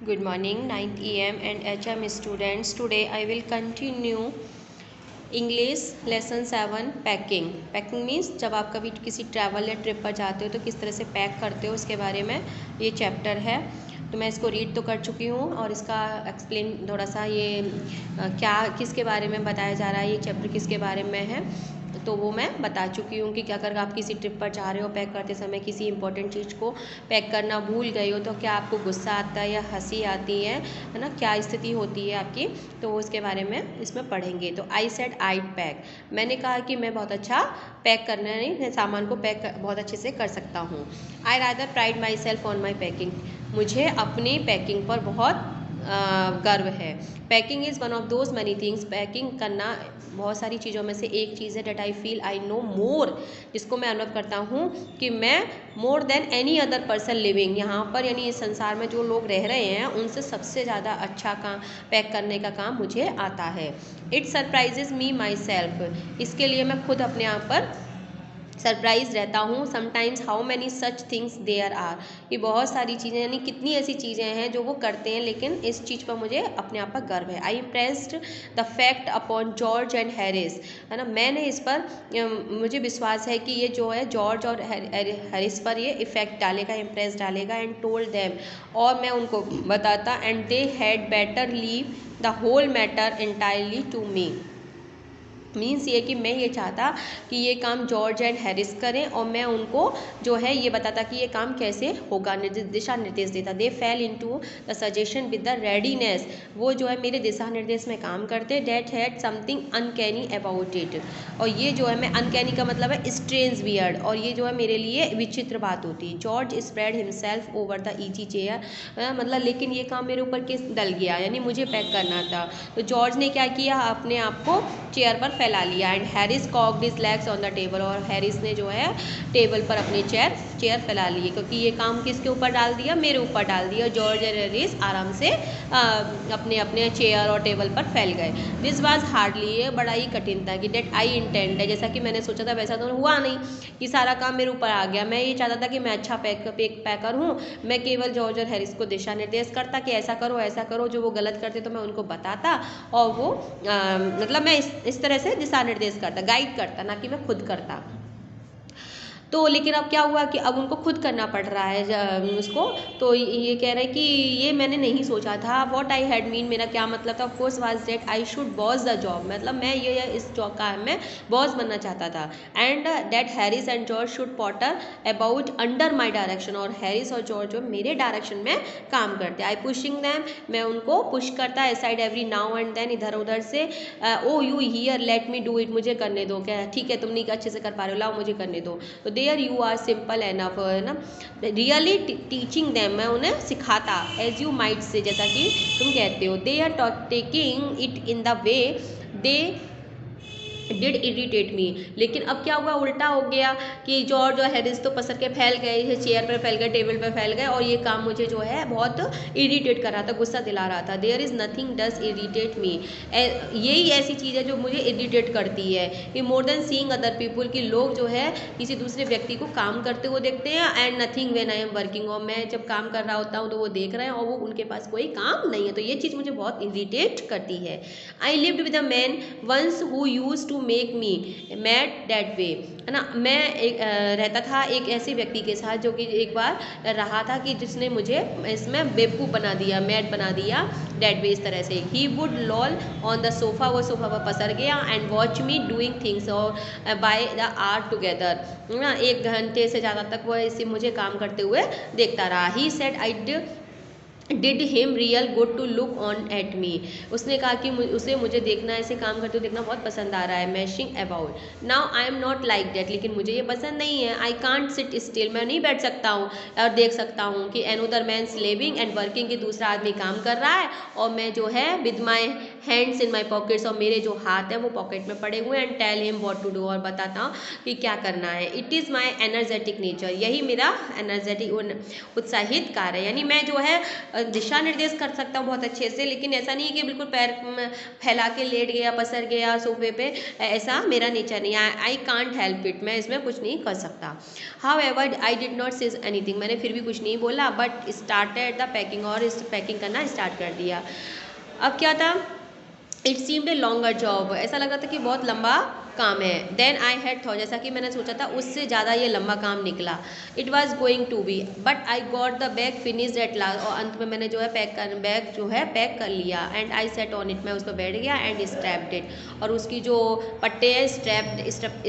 Good morning, 9th EM and HM students. Today I will continue English lesson 7 packing. Packing means जब आप कभी किसी travel या trip पर जाते हो तो किस तरह से पैक करते हो उसके बारे में ये चैप्टर है. तो मैं इसको रीड तो कर चुकी हूँ और इसका एक्सप्लेन थोड़ा सा ये क्या किसके बारे में बताया जा रहा है, ये चैप्टर किसके बारे में है तो वो मैं बता चुकी हूँ कि अगर आप किसी ट्रिप पर जा रहे हो, पैक करते समय किसी इंपॉर्टेंट चीज़ को पैक करना भूल गए हो तो क्या आपको गुस्सा आता है या हंसी आती है ना, क्या स्थिति होती है आपकी, तो वो उसके बारे में इसमें पढ़ेंगे. तो आई सेड आई पैक, मैंने कहा कि मैं बहुत अच्छा पैक करने नहीं सामान को पैक बहुत अच्छे से कर सकता हूँ. I rather pride myself on my packing, मुझे अपनी पैकिंग पर बहुत गर्व है. Packing is one of those many things, packing करना बहुत सारी चीज़ों में से एक चीज़ है. That I feel I know more, जिसको मैं अनुभव करता हूँ कि मैं more than any other person living, यहाँ पर यानी इस संसार में जो लोग रह रहे हैं उनसे सबसे ज़्यादा अच्छा काम पैक करने का काम मुझे आता है. It surprises me my self, इसके लिए मैं खुद अपने आप पर सरप्राइज रहता हूँ. Sometimes how many such things there are, ये बहुत सारी चीज़ें यानी कितनी ऐसी चीज़ें हैं जो वो करते हैं, लेकिन इस चीज़ पर मुझे अपने आप पर गर्व है. I impressed the fact upon George and Harris, है ना, मैंने इस पर मुझे विश्वास है कि ये जो है जॉर्ज और हैरिस पर ये इफेक्ट डालेगा, इम्प्रेस डालेगा. एंड टोल्ड देम, और मैं उनको बताता, and they had better leave the whole matter entirely to me. Means ये कि मैं ये चाहता कि ये काम जॉर्ज एंड हैरिस करें और मैं उनको जो है ये बताता कि ये काम कैसे होगा, दिशा निर्देश देता. They fell into the suggestion with the readiness, वो जो है मेरे दिशा निर्देश में काम करते. That had something uncanny about it, और ये जो है मैं अनकैनी का मतलब है स्ट्रेंज वियर्ड, और ये जो है मेरे लिए विचित्र बात होती. George spread himself over the easy chair, मतलब लेकिन ये काम मेरे ऊपर किस डल गया, यानी मुझे पैक करना था तो जॉर्ज ने क्या किया, अपने आप को चेयर पर फैला लिया. And Harris cocked his legs on the table, और हैरिस ने जो है टेबल पर अपनी चेयर फैला ली, क्योंकि ये काम किसके ऊपर डाल दिया, मेरे ऊपर डाल दिया. जॉर्ज और हैरिस आराम से अपने अपने चेयर और टेबल पर फैल गए. दिस वाज हार्डली, ये बड़ा ही कठिन था कि डेट आई इंटेंड है, जैसा कि मैंने सोचा था वैसा तो हुआ नहीं कि सारा काम मेरे ऊपर आ गया. मैं ये चाहता था कि मैं अच्छा पैकर हूँ, मैं केवल जॉर्ज और हैरिस को दिशा निर्देश करता कि ऐसा करो, जो वो गलत करते तो मैं उनको बताता और वो मतलब मैं इस तरह से दिशा निर्देश करता, गाइड करता, ना कि मैं खुद करता. तो लेकिन अब क्या हुआ कि अब उनको खुद करना पड़ रहा है उसको. तो ये कह रहे हैं कि ये मैंने नहीं सोचा था. व्हाट आई हैड मीन, मेरा क्या मतलब था. Of course was that I should boss the job, मतलब मैं ये इस जॉब का मैं बॉस बनना चाहता था. And that Harris and George should Potter about under my direction, और हैरिस और जॉर्ज जो मेरे डायरेक्शन में काम करते. आई पुशिंग दैम, मैं उनको पुश करता aside every now and then, इधर उधर से. Oh you here let me do it, मुझे करने दो, क्या ठीक है तुम नहीं अच्छे से कर पा रहे हो, लाओ मुझे करने दो. तो there you are simple enough, है ना, रियली टीचिंग दैम, मैं उन्हें सिखाता. एज यू माइट से, जैसा कि तुम कहते हो. They are taking it in the way they did irritate me, लेकिन अब क्या हुआ, उल्टा हो गया कि जॉर्ज और हैरिस तो पसर के फैल गए, चेयर पर फैल गए, टेबल पर फैल गए, और ये काम मुझे जो है बहुत इरिटेट कर रहा था, गुस्सा दिला रहा था. There is nothing does irritate me, यही ऐसी चीज़ है जो मुझे इरिटेट करती है कि more than seeing other people, कि लोग जो है किसी दूसरे व्यक्ति को काम करते हुए देखते हैं. And nothing when I am working, और मैं जब काम कर रहा होता हूँ तो वो देख रहे हैं और वो उनके पास कोई काम नहीं है. तो ये चीज़ मुझे बहुत इरिटेट करती है. I lived with a man once who used to make me mad that way, है ना, मैं रहता था एक ऐसे व्यक्ति के साथ जो कि एक बार रहा था कि जिसने मुझे इसमें बेवकूफ़ बना दिया, मैड बना दिया दैट वे, इस तरह से. He would lol on the sofa, वो सोफ़ा पर पसर गया. And watch me doing things और बाय द आवर टुगेदर, ना 1 घंटे से ज़्यादा तक वो इसे मुझे काम करते हुए देखता रहा. He said I did him real good to look on at me, उसने कहा कि उसे मुझे देखना, ऐसे काम करते हुए देखना बहुत पसंद आ रहा है. Mashing about, now I am not like that, लेकिन मुझे ये पसंद नहीं है. आई कांट सिट स्टिल, मैं नहीं बैठ सकता हूँ और देख सकता हूँ कि another man slaving and working, की दूसरा आदमी काम कर रहा है और मैं जो है with my hands in my pockets, और मेरे जो हाथ है वो पॉकेट में पड़े हुए हैं। And tell him what to do, और बताता हूँ कि क्या करना है। It is my energetic nature, यही मेरा एनर्जेटिक उत्साहित कार्य है। यानी मैं जो है दिशा निर्देश कर सकता हूँ बहुत अच्छे से, लेकिन ऐसा नहीं है कि बिल्कुल पैर फैला के लेट गया, पसर गया सोफे पे, ऐसा मेरा नेचर नहीं है। आई कांट हेल्प इट, मैं इसमें कुछ नहीं कर सकता। How ever I did not say anything, मैंने फिर भी कुछ नहीं बोला, बट स्टार्टेड द पैकिंग, और इस पैकिंग करना स्टार्ट कर दिया। अब क्या था, it seemed a longer job, ऐसा लग रहा था कि बहुत लंबा काम है। देन आई हैड थॉट, जैसा कि मैंने सोचा था उससे ज़्यादा ये लंबा काम निकला। It was going to be, but I got the bag finished at last, और अंत में मैंने जो है बैग जो है पैक कर लिया। And I set on it, मैं उस पर बैठ गया। एंड स्ट्रैप्ड इट, और उसकी जो पट्टे हैं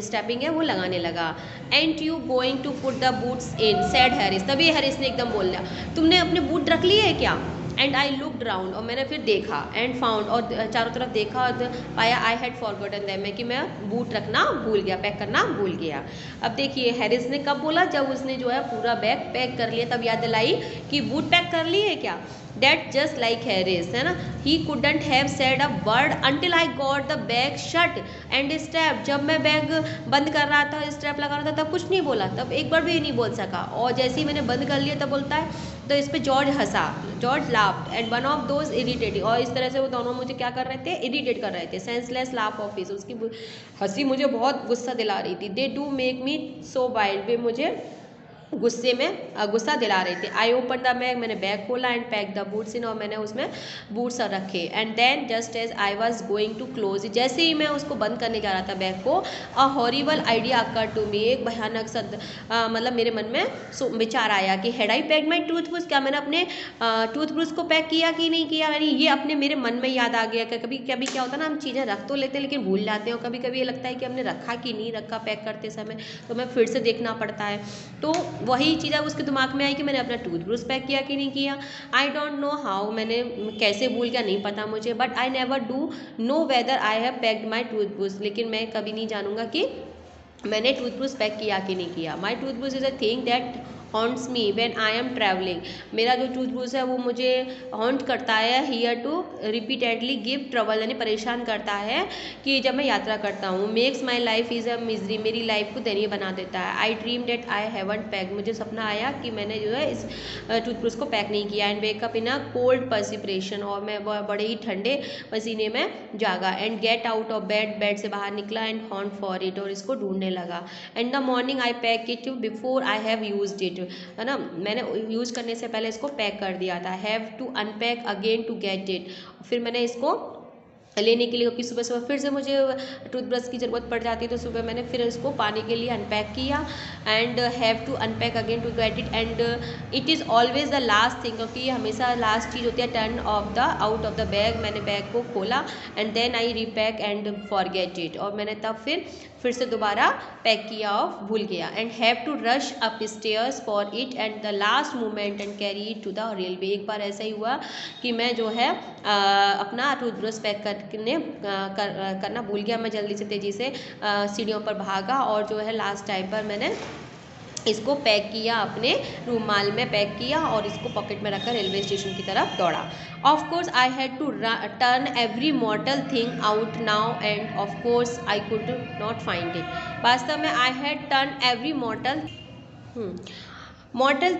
स्ट्रैपिंग है वो लगाने लगा। And you going to put the boots in, said Harris, तभी हैरिस ने एकदम बोल दिया, तुमने अपने बूट रख लिए है क्या? एंड आई लुकड राउंड, और मैंने फिर देखा। एंड फाउंड, और चारों तरफ देखा और पाया आई हैड फॉरगॉटन दैम, कि मैं बूट रखना भूल गया, पैक करना भूल गया। अब देखिए हैरिस ने कब बोला, जब उसने जो है पूरा बैग पैक कर लिया, तब याद दिलाई कि बूट पैक कर लिए क्या। That just like Harris, है ना, he couldn't have said a word until I got the bag shut and strapped, जब मैं बैग बंद कर रहा था, स्ट्रैप लगा रहा था, तब कुछ नहीं बोला, तब एक बार भी नहीं बोल सका। और जैसे ही मैंने बंद कर लिया तब बोलता है, तो इस पर George Hansa, George laughed and one of those irritating, और इस तरह से वो दोनों मुझे क्या कर रहे थे, इरिटेट कर रहे थे। सेंसलेस लाफ ऑफ हिज, उसकी हंसी मुझे बहुत गुस्सा दिला रही थी। They do make me so wild, वे मुझे गुस्से में गुस्सा दिला रहे थे। आई ओपन द बैग, मैंने बैग खोला। And pack the boots in, और मैंने उसमें बूट्स रखे। And then just as I was going to close, जैसे ही मैं उसको बंद करने जा रहा था बैग को, a horrible idea occur to me, एक भयानक सा मतलब मेरे मन में विचार आया कि had I pack my toothbrush, क्या मैंने अपने टूथब्रश को पैक किया कि नहीं किया। यानी ये अपने मेरे मन में याद आ गया कि कभी कभी क्या होता है ना, हम चीज़ें रख तो लेते हैं लेकिन भूल जाते हैं, और कभी कभी ये लगता है कि हमने रखा कि नहीं रखा पैक करते समय, तो हमें फिर से देखना पड़ता है। तो वही चीज़ उसके दिमाग में आई कि मैंने अपना टूथब्रश पैक किया कि नहीं किया। आई डोंट नो हाउ, मैंने कैसे भूल गया नहीं पता मुझे, but I never do know whether I have packed my toothbrush, लेकिन मैं कभी नहीं जानूंगा कि मैंने टूथब्रश पैक किया कि नहीं किया। My toothbrush is a thing that haunts me when I am travelling, मेरा जो टूथब्रश है वो मुझे हॉन्ट करता है, here to repeatedly give trouble, यानी परेशान करता है कि जब मैं यात्रा करता हूँ। Makes my life is a misery, मेरी लाइफ को दयनीय बना देता है। I dream that I haven't pack, मुझे सपना आया कि मैंने जो है इस टूथब्रश को पैक नहीं किया। And wake up in a cold perspiration, और मैं बड़े ही ठंडे पसीने में जागा। And get out of bed, bed से बाहर निकला। एंड हॉन्ट फॉर इट, और इसको ढूंढने लगा। And the morning I pack it before I have used it, है ना, मैंने यूज़ करने से पहले इसको पैक कर दिया था। Have to unpack again to get it, फिर मैंने इसको लेने के लिए, क्योंकि सुबह सुबह फिर से मुझे टूथब्रश की ज़रूरत पड़ जाती है, तो सुबह मैंने फिर इसको पाने के लिए अनपैक किया। And have to unpack again to get it. And it is always the last thing, क्योंकि ये हमेशा लास्ट चीज़ होती है। Turn off the out of the bag, मैंने बैग को खोला। And then I repack and forget it, और मैंने तब फिर से दोबारा पैक किया और भूल गया। And have to rush up stairs for it and the last moment and carry it to the railway, एक बार ऐसा ही हुआ कि मैं जो है अपना टूथब्रश पैक करना भूल गया। मैं जल्दी से तेज़ी से सीढ़ियों पर भागा, और जो है लास्ट टाइम पर मैंने इसको पैक किया, अपने रूमाल में पैक किया, और इसको पॉकेट में रखकर रेलवे स्टेशन की तरफ दौड़ा। Of course I had to turn every mortal thing out now, and of course I could not find it, वास्तव में I had turn every mortal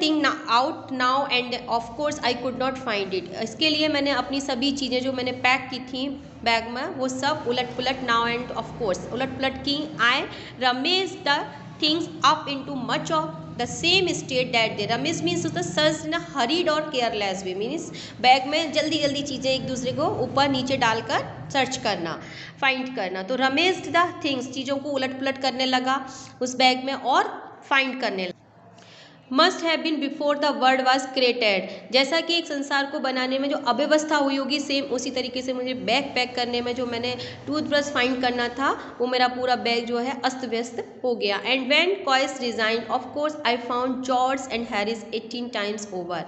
thing out now, and of course I could not find it, इसके लिए मैंने अपनी सभी चीज़ें जो मैंने पैक की थी बैग में, वो सब उलट पुलट नाउ एंड ऑफ कोर्स उलट पुलट की। आई रमेज the things up into much of the same state that they ramish means to the search in a hurried or careless way, means bag में जल्दी जल्दी चीज़ें एक दूसरे को ऊपर नीचे डालकर सर्च करना, फाइंड करना। तो रमेश द थिंग्स, चीज़ों को उलट पुलट करने लगा उस बैग में और फाइंड करने लगा। Must have been before the world was created, जैसा कि एक संसार को बनाने में जो अव्यवस्था हुई होगी, सेम उसी तरीके से मुझे बैग पैक करने में जो मैंने टूथब्रश फाइंड करना था, वो मेरा पूरा बैग जो है अस्त व्यस्त हो गया। And when choice resign of course I found George and Harris 18 times over,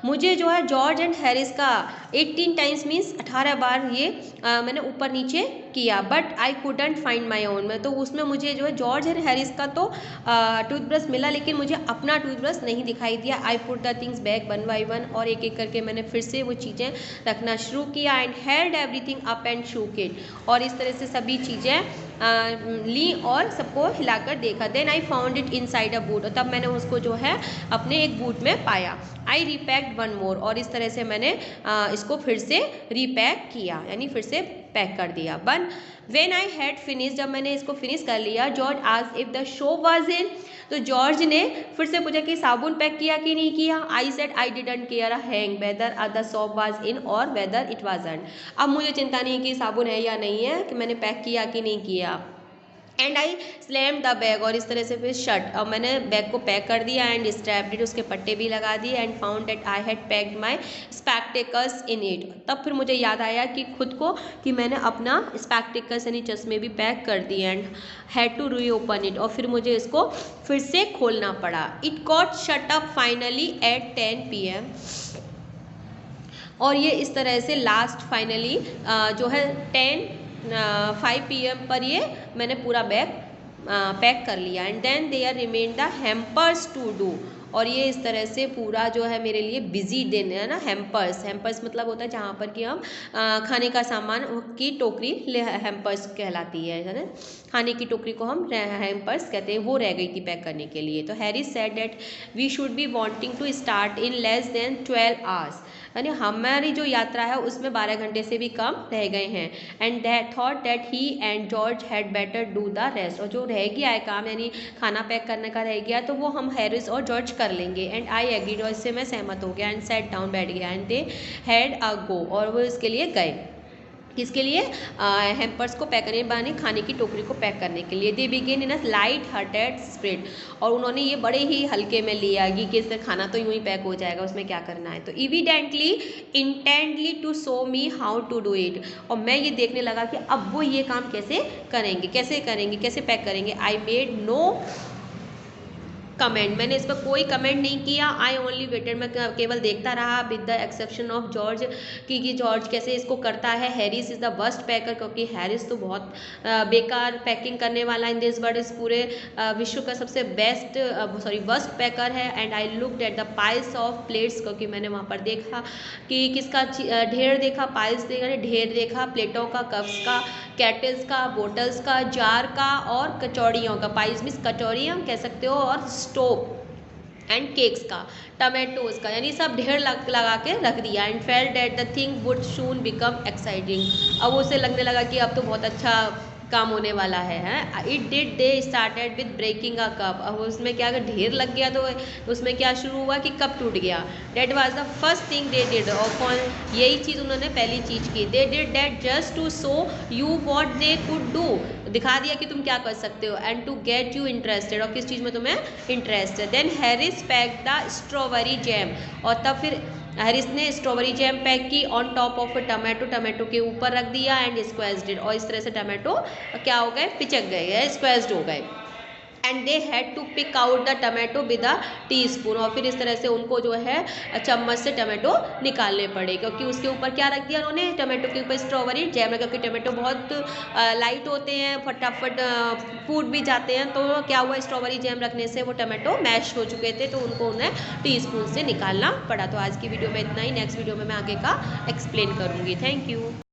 मुझे जो है जॉर्ज एंड हैरिस का 18 टाइम्स मीन्स 18 बार ये मैंने ऊपर नीचे किया। But I couldn't find my own, में तो उसमें मुझे जो है जॉर्ज एंड हैरिस का तो टूथब्रश मिला, लेकिन मुझे अपना टूथब्रश कॉन्टिन्यूस नहीं दिखाई दिया। I put the things back one by one, और एक एक करके मैंने फिर से वो चीज़ें रखना शुरू किया। And held everything up and shook it, और इस तरह से सभी चीज़ें ली और सबको हिलाकर देखा। Then I found it inside a boot, और तब मैंने उसको जो है अपने एक बूट में पाया। आई रीपैक्ड वन मोर, और इस तरह से मैंने इसको फिर से रीपैक किया, यानी फिर से पैक कर दिया। One when I had finish, जब मैंने इसको फिनिश कर लिया, George asked if the soap was in, तो जॉर्ज ने फिर से पूछा कि साबुन पैक किया कि नहीं किया। I said I didn't care a hang whether the soap was in और वेदर इट वाजंट। अब मुझे चिंता नहीं कि साबुन है या नहीं है, कि मैंने पैक किया कि नहीं किया। And I slam the bag, और इस तरह से फिर शट, अब मैंने बैग को पैक कर दिया। एंड स्ट्रैप्ड इट, उसके पट्टे भी लगा दिए। And found that I had packed my spectacles in it, तब फिर मुझे याद आया कि खुद को कि मैंने अपना स्पेक्टिकल्स यानी चश्मे भी पैक कर दिए। And had to reopen it, और फिर मुझे इसको फिर से खोलना पड़ा। It got shut up finally at 10 PM, और ये इस तरह से लास्ट फाइनली जो है 5 PM पर ये मैंने पूरा बैग पैक कर लिया। And then there remain the hampers to do, और ये इस तरह से पूरा जो है मेरे लिए बिजी दिन है ना। हैम्पर्स मतलब होता है जहाँ पर कि हम खाने का सामान की टोकरी हैम्पर्स कहलाती है ना। खाने की टोकरी को हम हैम्पर्स कहते हैं। वो रह गई थी पैक करने के लिए। तो Harry said that we should be wanting to start in less than 12 hours, यानी हमारी जो यात्रा है उसमें 12 घंटे से भी कम रह गए हैं। And that thought that he and George had better do the rest, और जो रह गया है काम यानी खाना पैक करने का रह गया, तो वो हम हैरिस और जॉर्ज कर लेंगे। एंड आई एग्रीड, और इससे मैं सहमत हो गया। एंड सेट डाउन, बैठ गया। एंड दे हैड अ गो, और वो इसके लिए गए। किसके लिए? हैम्पर्स को पैक करने बाने खाने की टोकरी को पैक करने के लिए। They begin in a light hearted spirit, और उन्होंने ये बड़े ही हल्के में लिया कि इससे खाना तो यूं ही पैक हो जाएगा, उसमें क्या करना है। तो evidently intently to show me how to do it, और मैं ये देखने लगा कि अब वो ये काम कैसे करेंगे, कैसे पैक करेंगे। आई मेड नो कमेंट, मैंने इस पर कोई कमेंट नहीं किया। आई ओनली वेटेड, मैं केवल देखता रहा। With the exception of George, कि जॉर्ज कैसे इसको करता है। हैरिस इज़ द वर्स्ट पैकर, क्योंकि हैरिस तो बहुत बेकार पैकिंग करने वाला इन दिस वर्ल्ड, इस पूरे विश्व का सबसे वर्स्ट पैकर है। And I looked at the piles of plates, क्योंकि मैंने वहाँ पर देखा कि किसका ढेर देखा, पाइल्स देखा, ढेर देखा, प्लेटों का, कप्स का, कैटल्स का, बोटल्स का, जार का और कचौड़ियों का। पाइल्स मीन्स कचौड़ियाँ कह सकते हो, और स्टोव एंड केक्स का, टमेटोज का, यानी सब ढेर लगा के रख दिया। And felt that the thing would soon become exciting, अब उसे लगने लगा कि अब तो बहुत अच्छा काम होने वाला है। It did they started with breaking a cup, अब उसमें क्या अगर ढेर लग गया तो उसमें क्या शुरू हुआ कि कप टूट गया। That was the first thing they did, और कौन यही चीज़ उन्होंने पहली चीज़ की। They did that just to show you what they could do, दिखा दिया कि तुम क्या कर सकते हो। And to get you interested, और किस चीज़ में तुम्हें इंटरेस्ट है। Then Harris packed the strawberry jam, और तब फिर हैरिस ने स्ट्रॉबेरी जैम पैक की ऑन टॉप ऑफ टमाटो के ऊपर रख दिया। एंड स्क्वेज्ड इट, और इस तरह से टमाटो क्या हो गए, पिचक गए, स्क्वेज्ड हो गए। And they had to pick out the tomato with a teaspoon, और फिर इस तरह से उनको जो है चम्मच से टमाटो निकालने पड़े, क्योंकि उसके ऊपर क्या रख दिया उन्होंने, टमाटो के ऊपर स्ट्रॉबेरी जैम, क्योंकि टमाटो बहुत लाइट होते हैं, फटाफट फूट भी जाते हैं। तो क्या हुआ, स्ट्रॉबेरी जैम रखने से वो टमाटो मैश हो चुके थे, तो उनको उन्हें टीस्पून से निकालना पड़ा। तो आज की वीडियो में इतना ही, नेक्स्ट वीडियो में मैं आगे का एक्सप्लेन करूँगी। Thank you.